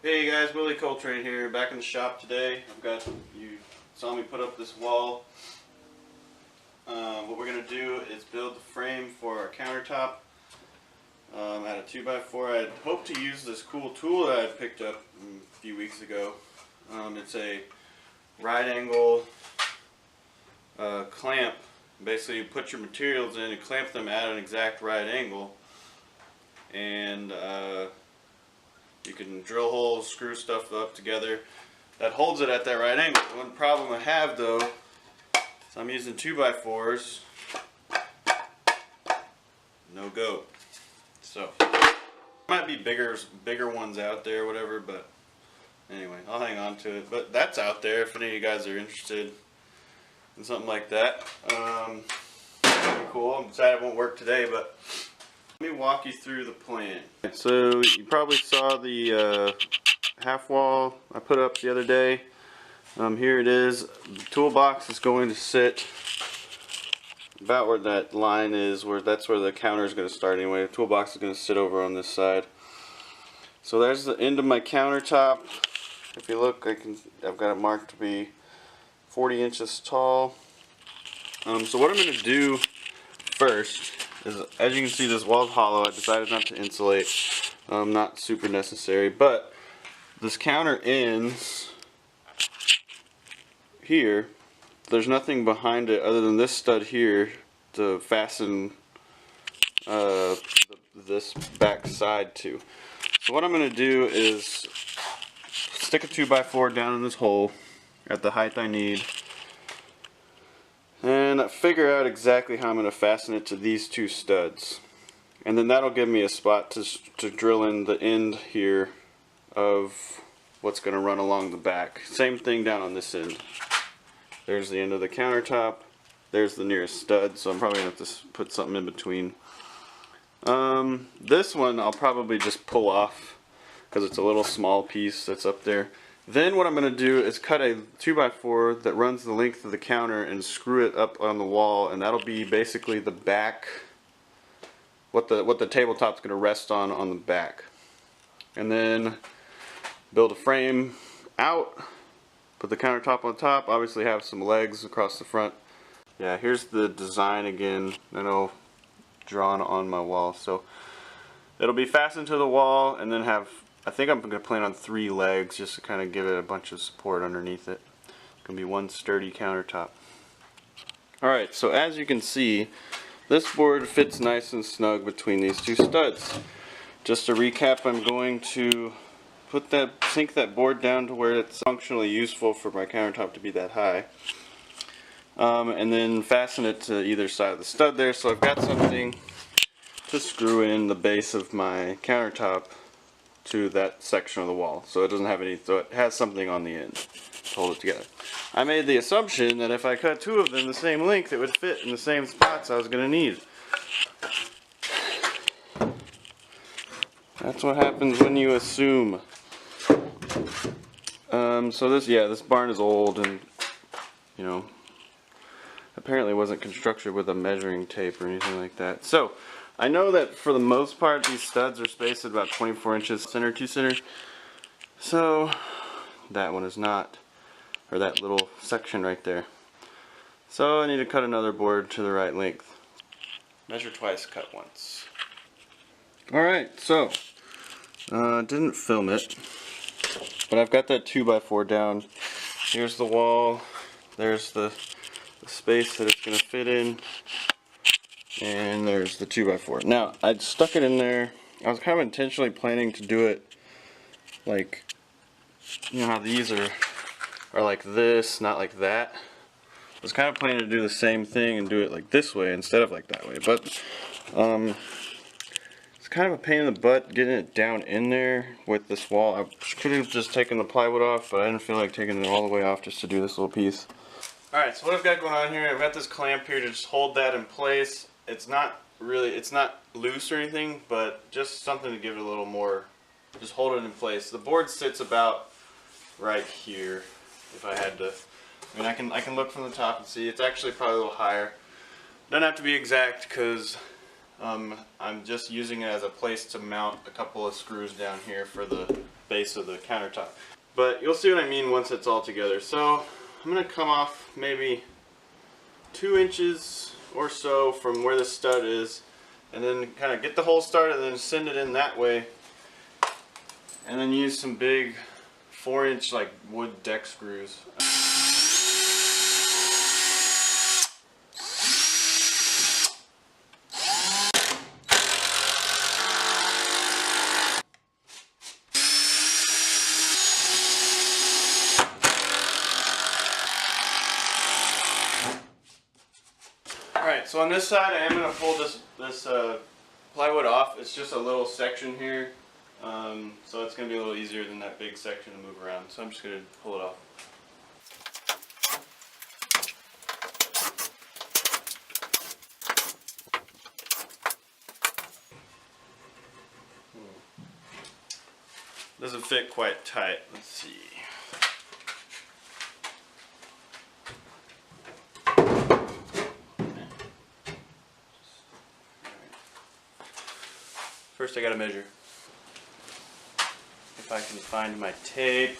Hey guys, Willie Coltrane here, back in the shop today. You saw me put up this wall. What we're going to do is build the frame for our countertop. At a 2x4. I'd hoped to use this cool tool that I picked up a few weeks ago. It's a right angle clamp. Basically you put your materials in and clamp them at an exact right angle, and you can drill holes, screw stuff up together that holds it at that right angle. The one problem I have though is I'm using 2x4s. No go. So might be bigger ones out there, whatever, but anyway, I'll hang on to it. But that's out there if any of you guys are interested in something like that. Pretty cool. I'm sad it won't work today, but let me walk you through the plan. So you probably saw the half wall I put up the other day. Here it is. The toolbox is going to sit about where that line is, that's where the counter is going to start anyway. The toolbox is going to sit over on this side. So there's the end of my countertop. If you look, I've got it marked to be 40 inches tall. So what I'm going to do first is, as you can see, this wall's hollow. I decided not to insulate. Not super necessary, but this counter ends here. There's nothing behind it other than this stud here to fasten this back side to. So what I'm going to do is stick a 2x4 down in this hole at the height I need, and figure out exactly how I'm going to fasten it to these two studs. And then that'll give me a spot to drill in the end here of what's going to run along the back. Same thing down on this end. There's the end of the countertop. There's the nearest stud, so I'm probably going to have to put something in between. This one I'll probably just pull off because it's a little small piece that's up there. Then what I'm going to do is cut a 2x4 that runs the length of the counter and screw it up on the wall, and that'll be basically the back, what the tabletop's going to rest on the back. And then build a frame out. Put the countertop on top, obviously have some legs across the front. Yeah, here's the design again that I'll draw on my wall. So it'll be fastened to the wall, and then I think I'm going to plan on 3 legs just to kind of give it a bunch of support underneath it. It's going to be one sturdy countertop. Alright, so as you can see, this board fits nice and snug between these two studs. Just to recap, I'm going to sink that board down to where it's functionally useful for my countertop to be that high, and then fasten it to either side of the stud there, so I've got something to screw in the base of my countertop to that section of the wall, so it has something on the end to hold it together. I made the assumption that if I cut 2 of them the same length, it would fit in the same spots I was going to need. That's what happens when you assume. So this barn is old, and apparently wasn't constructed with a measuring tape or anything like that. So I know that for the most part these studs are spaced at about 24 inches center to center. So that one is not, or that little section right there. So I need to cut another board to the right length. Measure twice, cut once. Alright, so didn't film it, but I've got that 2x4 down. Here's the wall, there's the space that it's going to fit in, and there's the 2x4. Now, I stuck it in there. I was kind of intentionally planning to do it like, you know how these are like this, not like that. I was kind of planning to do the same thing and do it like this way instead of like that way, but it's kind of a pain in the butt getting it down in there with this wall. I could have just taken the plywood off, but I didn't feel like taking it all the way off just to do this little piece. Alright, so what I've got going on here, I've got this clamp here to just hold that in place. It's not loose or anything, but just something to give it a little more, just hold it in place. The board sits about right here, if I had to. I mean, I can look from the top and see it's actually probably a little higher. Doesn't have to be exact because I'm just using it as a place to mount a couple of screws down here for the base of the countertop. But you'll see what I mean once it's all together. So I'm going to come off maybe 2 inches or so from where the stud is, and then kind of get the hole started and then send it in that way, and then use some big 4-inch like wood deck screws. Alright, so on this side I am going to pull this plywood off. It's just a little section here, so it's going to be a little easier than that big section to move around. So I'm just going to pull it off. Doesn't fit quite tight. Let's see. First I gotta measure. If I can find my tape.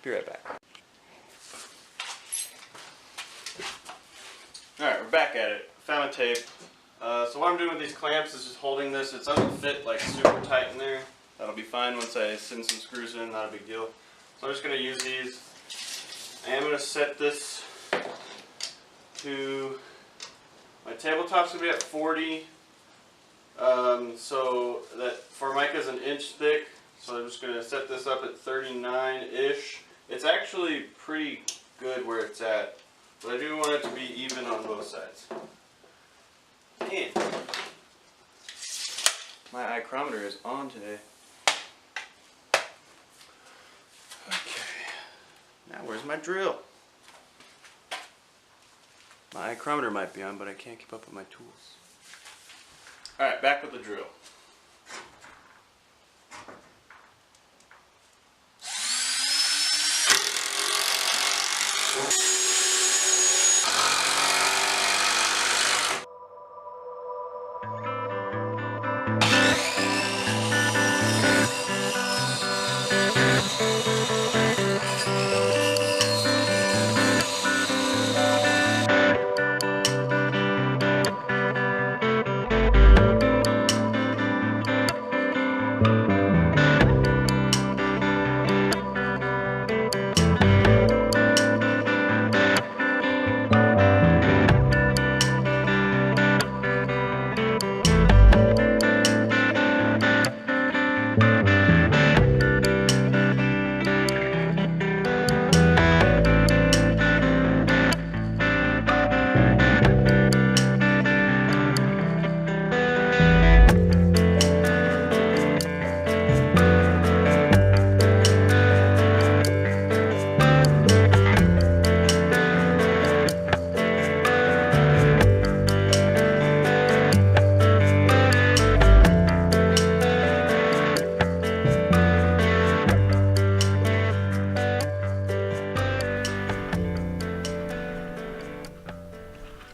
Be right back. Alright, we're back at it. Found my tape. So what I'm doing with these clamps is just holding this. It doesn't fit like super tight in there. That'll be fine once I send some screws in, not a big deal. So I'm just going to use these. I am going to set this to, my tabletop's going to be at 40, so that Formica is 1 inch thick, so I'm just going to set this up at 39-ish. It's actually pretty good where it's at, but I do want it to be even on both sides. And my micrometer is on today. Now where's my drill? My micrometer might be on, but I can't keep up with my tools. Alright, back with the drill.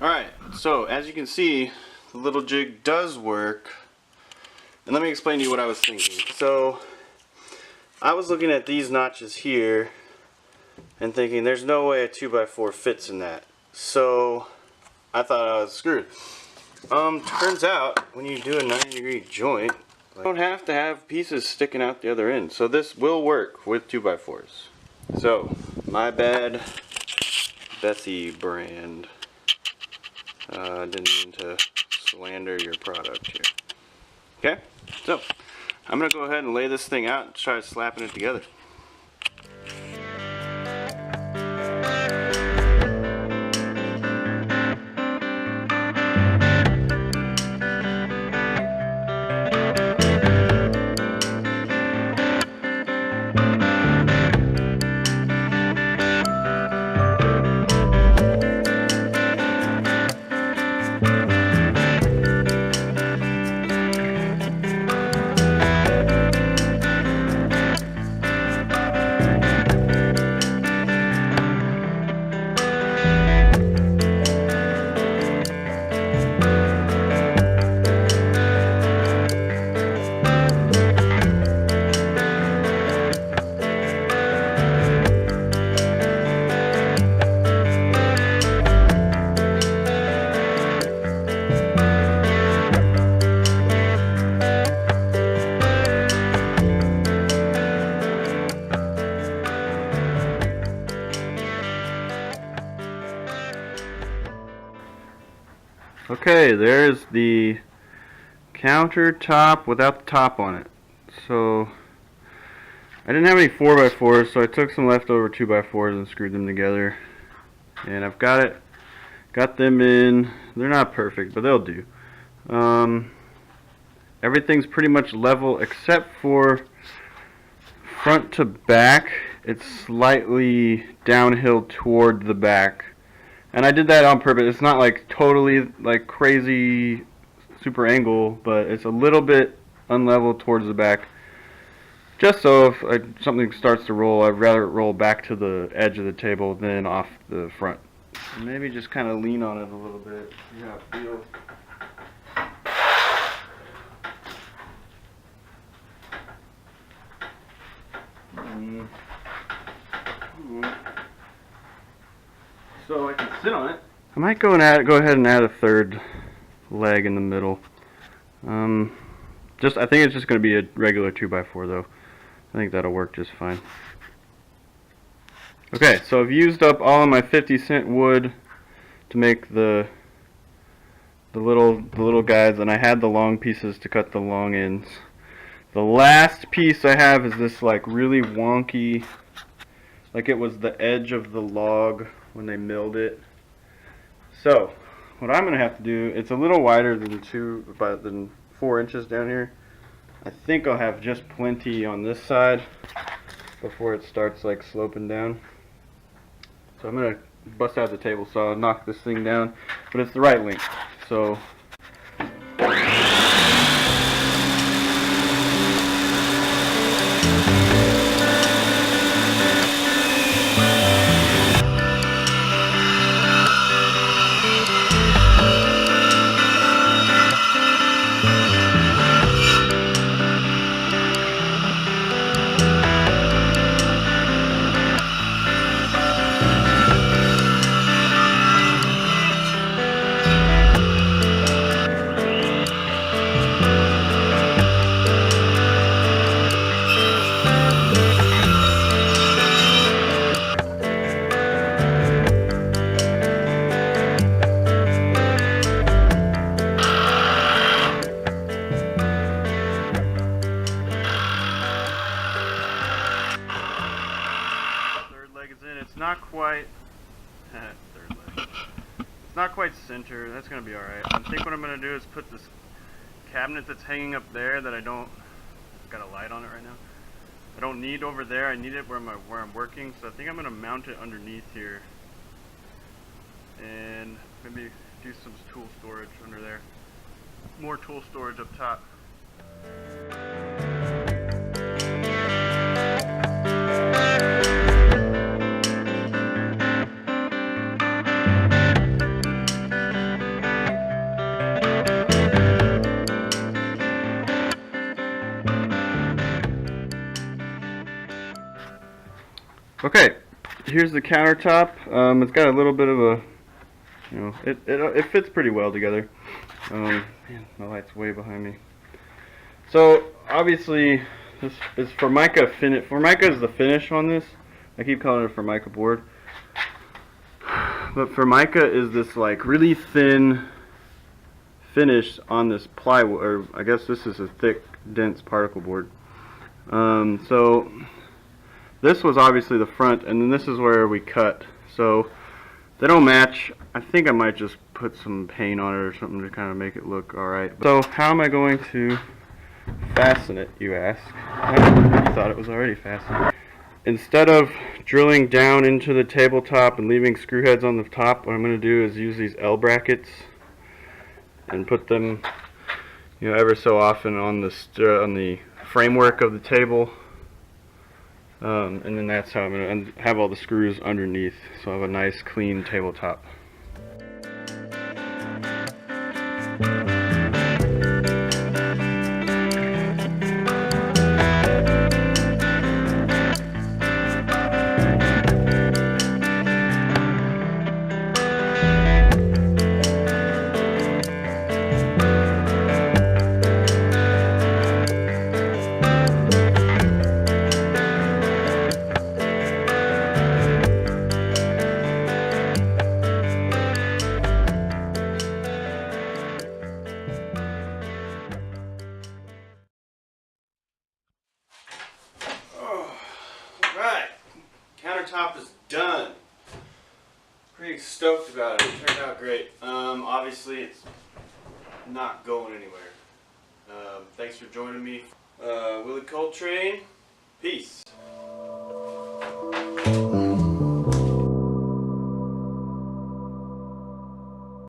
Alright, so as you can see, the little jig does work. And let me explain to you what I was thinking. So, I was looking at these notches here and thinking there's no way a 2x4 fits in that. So, I thought I was screwed. Turns out, when you do a 90-degree joint, you don't have to have pieces sticking out the other end. So this will work with 2x4s. So, my bad, Betsy brand. I didn't mean to slander your product here. Okay, so I'm going to go ahead and lay this thing out and try slapping it together. Okay, there's the countertop without the top on it. So I didn't have any 4x4s, so I took some leftover 2x4s and screwed them together. And I've got them in. They're not perfect, but they'll do. Everything's pretty much level except for front to back. It's slightly downhill toward the back. And I did that on purpose. It's not like totally like crazy super angle, but it's a little bit unlevel towards the back. Just so if something starts to roll, I'd rather it roll back to the edge of the table than off the front. And maybe just kind of lean on it a little bit. See how it feels. So I can sit on it. I might go ahead and add a third leg in the middle. I think it's just going to be a regular 2x4 though. I think that'll work just fine. Okay, so I've used up all of my 50-cent wood to make the little guys, and I had the long pieces to cut the long ends. The last piece I have is this like really wonky, like it was the edge of the log when they milled it. So what I'm gonna have to do, it's a little wider than 4 inches down here. I think I'll have just plenty on this side before it starts like sloping down. So I'm gonna bust out the table saw and knock this thing down, but it's the right length. So not quite third leg. It's not quite center. That's gonna be all right. I think what I'm gonna do is put this cabinet that's hanging up there that I don't, it's got a light on it right now, I don't need over there. I need it where I'm working. So I think I'm gonna mount it underneath here and maybe do some tool storage under there. More tool storage up top. Okay, here's the countertop. It's got a little bit of a, you know, it fits pretty well together. Man, my light's way behind me. So obviously this is Formica finish. Formica is the finish on this. I keep calling it a Formica board, but Formica is this like really thin finish on this plywood, or I guess this is a thick, dense particle board. So this was obviously the front, and then this is where we cut. So they don't match. I think I might just put some paint on it or something to kind of make it look alright. So how am I going to fasten it, you ask? I thought it was already fastened. Instead of drilling down into the tabletop and leaving screw heads on the top, what I'm going to do is use these L brackets and put them, you know, ever so often on the framework of the table. And then that's how I'm going to have all the screws underneath, so I have a nice clean tabletop. Obviously it's not going anywhere. Thanks for joining me. Willie Coltrane, peace.